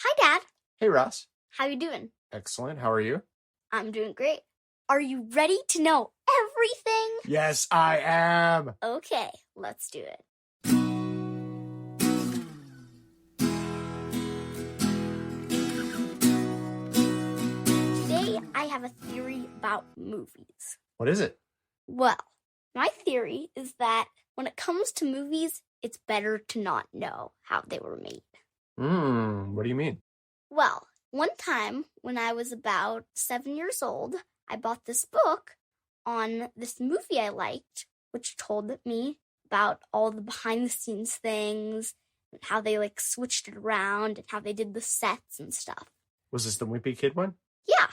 Hi, Dad. Hey, Russ. How you doing? Excellent. How are you? I'm doing great. Are you ready to know everything? Yes, I am. Okay, let's do it. Today, I have a theory about movies. What is it? Well, my theory is that when it comes to movies, it's better to not know how they were made. What do you mean? Well, one time when I was about 7 years old, I bought this book on this movie I liked, which told me about all the behind-the-scenes things and how they switched it around and how they did the sets and stuff. Was this the Wimpy Kid one? Yeah.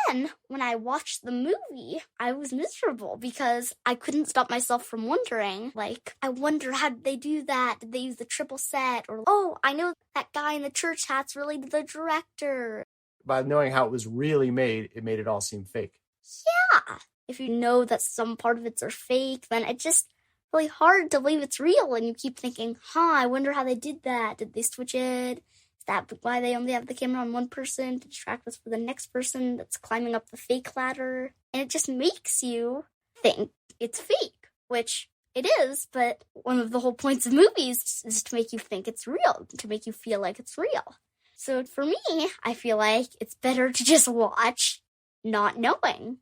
Then, when I watched the movie, I was miserable because I couldn't stop myself from wondering, I wonder how did they do that? Did they use the triple set? Or, oh, I know that guy in the church hat's really the director. By knowing how it was really made, it made it all seem fake. Yeah. If you know that some part of it's are fake, then it's just really hard to believe it's real. And you keep thinking, I wonder how they did that. Did they switch it? Is that why they only have the camera on one person to distract us for the next person that's climbing up the fake ladder? And it just makes you think it's fake, which it is, but one of the whole points of movies is to make you think it's real, to make you feel like it's real. So for me, I feel like it's better to just watch not knowing.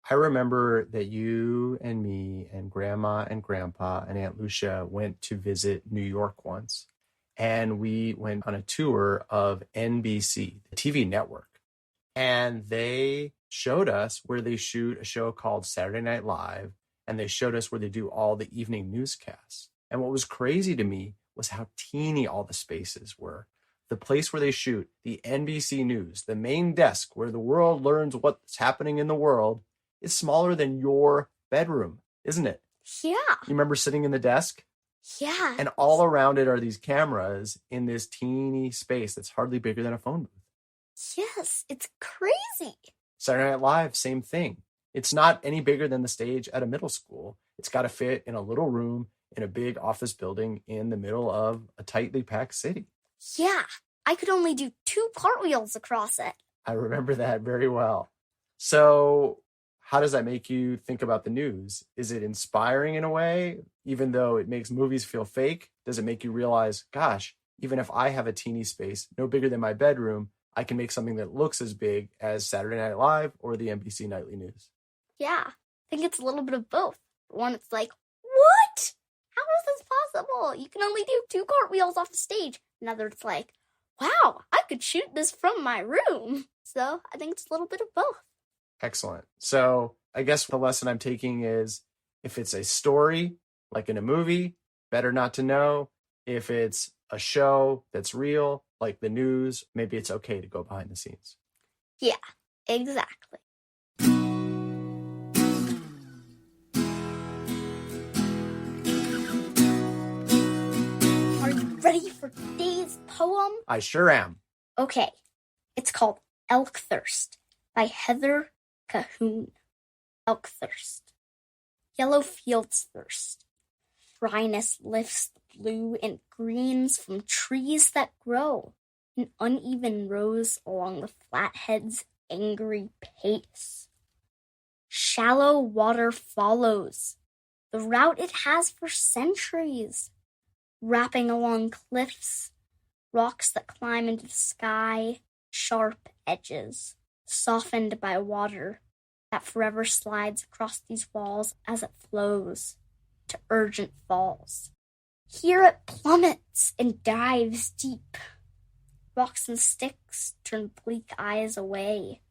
I remember that you and me and Grandma and Grandpa and Aunt Lucia went to visit New York once. And we went on a tour of NBC, the TV network. And they showed us where they shoot a show called Saturday Night Live. And they showed us where they do all the evening newscasts. And what was crazy to me was how teeny all the spaces were. The place where they shoot, the NBC News, the main desk where the world learns what's happening in the world, is smaller than your bedroom, isn't it? Yeah. You remember sitting in the desk? Yeah. And all around it are these cameras in this teeny space that's hardly bigger than a phone booth. Yes, it's crazy. Saturday Night Live, same thing. It's not any bigger than the stage at a middle school. It's got to fit in a little room in a big office building in the middle of a tightly packed city. Yeah, I could only do 2 cartwheels across it. I remember that very well. So how does that make you think about the news? Is it inspiring in a way? Even though it makes movies feel fake, does it make you realize, gosh, even if I have a teeny space, no bigger than my bedroom, I can make something that looks as big as Saturday Night Live or the NBC Nightly News? Yeah, I think it's a little bit of both. One, it's like, what? How is this possible? You can only do 2 cartwheels off the stage. Another, it's like, wow, I could shoot this from my room. So I think it's a little bit of both. Excellent. So I guess the lesson I'm taking is if it's a story, like in a movie, better not to know. If it's a show that's real, like the news, maybe it's okay to go behind the scenes. Yeah, exactly. Are you ready for today's poem? I sure am. Okay, it's called Elk Thirst by Heather Cahoon. Elk Thirst. Yellow fields thirst. Dryness lifts the blue and greens from trees that grow in uneven rows along the flathead's angry pace. Shallow water follows, the route it has for centuries, wrapping along cliffs, rocks that climb into the sky, sharp edges, softened by water that forever slides across these walls as it flows to urgent falls. Here it plummets and dives deep. Rocks and sticks turn bleak eyes away.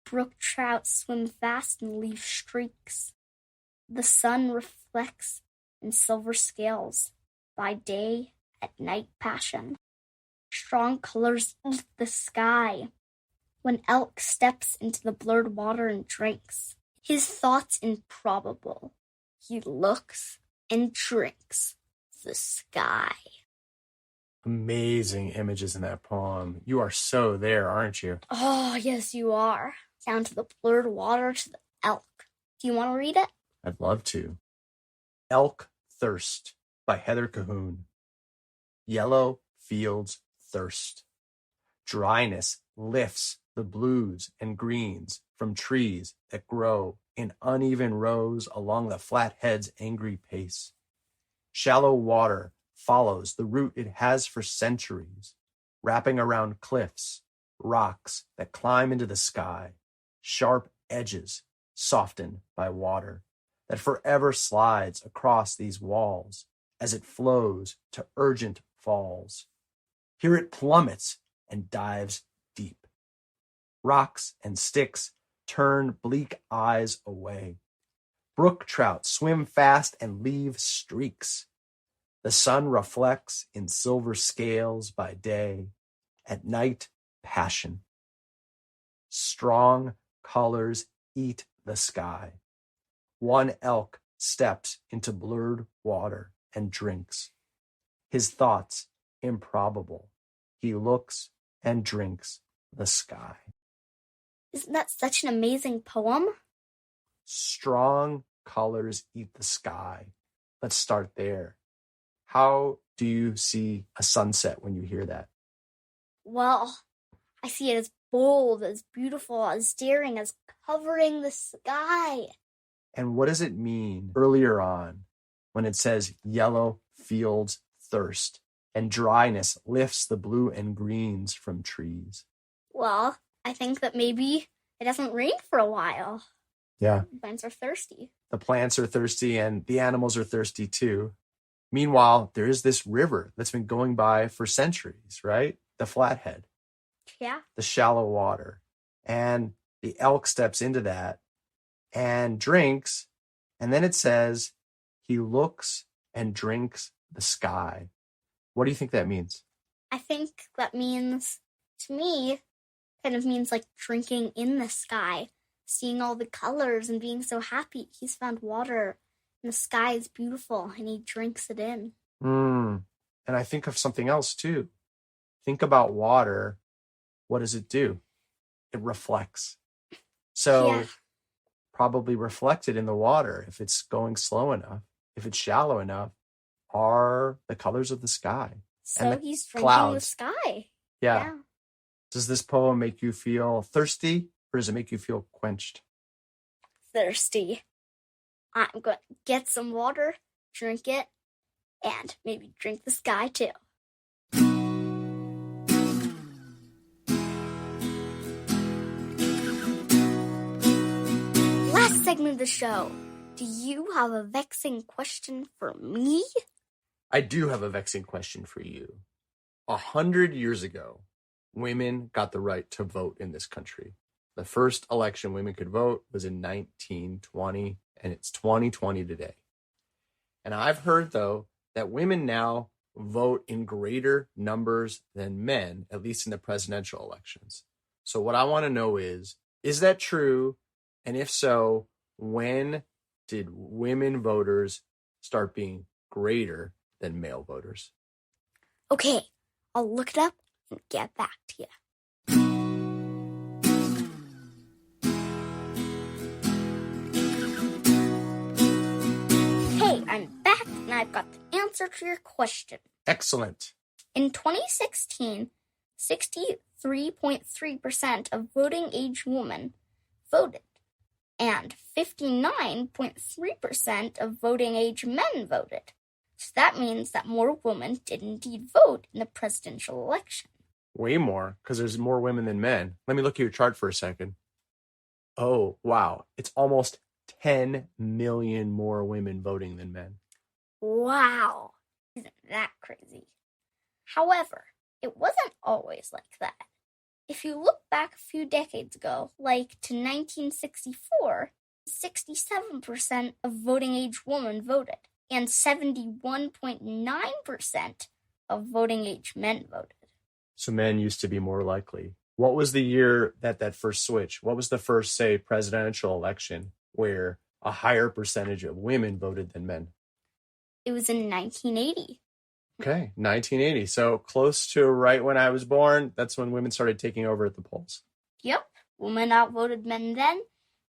Brook trout swim fast and leave streaks. The sun reflects in silver scales, by day, at night passion. Strong colors eat the sky. When elk steps into the blurred water and drinks, his thoughts improbable. He looks and drinks the sky. Amazing images in that poem. You are so there, aren't you? Oh, yes, you are. Down to the blurred water to the elk. Do you want to read it? I'd love to. Elk Thirst by Heather Cahoon. Yellow fields thirst. Dryness lifts the blues and greens from trees that grow in uneven rows along the flathead's angry pace. Shallow water follows the route it has for centuries, wrapping around cliffs, rocks that climb into the sky, sharp edges softened by water that forever slides across these walls as it flows to urgent falls. Here it plummets and dives deep. Rocks and sticks turn bleak eyes away. Brook trout swim fast and leave streaks. The sun reflects in silver scales by day, at night passion. Strong colors eat the sky. One elk steps into blurred water and drinks. His thoughts improbable. He looks and drinks the sky. Isn't that such an amazing poem? Strong colors eat the sky. Let's start there. How do you see a sunset when you hear that? Well, I see it as bold, as beautiful, as daring, as covering the sky. And what does it mean earlier on when it says yellow fields thirst and dryness lifts the blue and greens from trees? Well, I think that maybe it hasn't rained for a while. Yeah. Plants are thirsty. The plants are thirsty and the animals are thirsty too. Meanwhile, there is this river that's been going by for centuries, right? The Flathead. Yeah. The shallow water. And the elk steps into that and drinks. And then it says, he looks and drinks the sky. What do you think that means? I think that means, to me, kind of means like drinking in the sky, seeing all the colors and being so happy. He's found water and the sky is beautiful and he drinks it in. And I think of something else too. Think about water. What does it do? It reflects. So probably reflected in the water, if it's going slow enough, if it's shallow enough, are the colors of the sky. So he's drinking clouds. the sky. Yeah. Does this poem make you feel thirsty or does it make you feel quenched? Thirsty. I'm going to get some water, drink it, and maybe drink the sky too. Last segment of the show. Do you have a vexing question for me? I do have a vexing question for you. 100 years ago, women got the right to vote in this country. The first election women could vote was in 1920, and it's 2020 today. And I've heard, though, that women now vote in greater numbers than men, at least in the presidential elections. So what I want to know is that true? And if so, when did women voters start being greater than male voters? Okay, I'll look it up and get back to you. Hey, I'm back and I've got the answer to your question. Excellent. In 2016, 63.3% of voting age women voted, and 59.3% of voting age men voted. So that means that more women did indeed vote in the presidential election. Way more, because there's more women than men. Let me look at your chart for a second. Oh, wow. It's almost 10 million more women voting than men. Wow. Isn't that crazy? However, it wasn't always like that. If you look back a few decades ago, like to 1964, 67% of voting age women voted, and 71.9% of voting age men voted. So men used to be more likely. What was the year that first switch? What was the first, say, presidential election where a higher percentage of women voted than men? It was in 1980. Okay, 1980. So close to right when I was born, that's when women started taking over at the polls. Yep, women outvoted men then,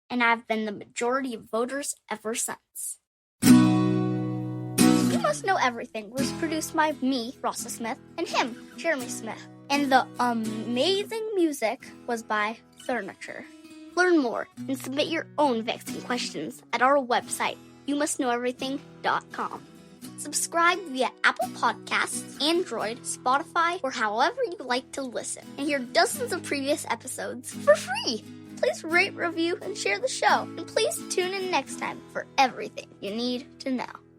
and I've been the majority of voters ever since. You Must Know Everything was produced by me, Rasa Smith, and him, Jeremy Smith. And the amazing music was by Furniture. Learn more and submit your own vexing questions at our website, youmustknoweverything.com. Subscribe via Apple Podcasts, Android, Spotify, or however you like to listen, and hear dozens of previous episodes for free. Please rate, review, and share the show. And please tune in next time for everything you need to know.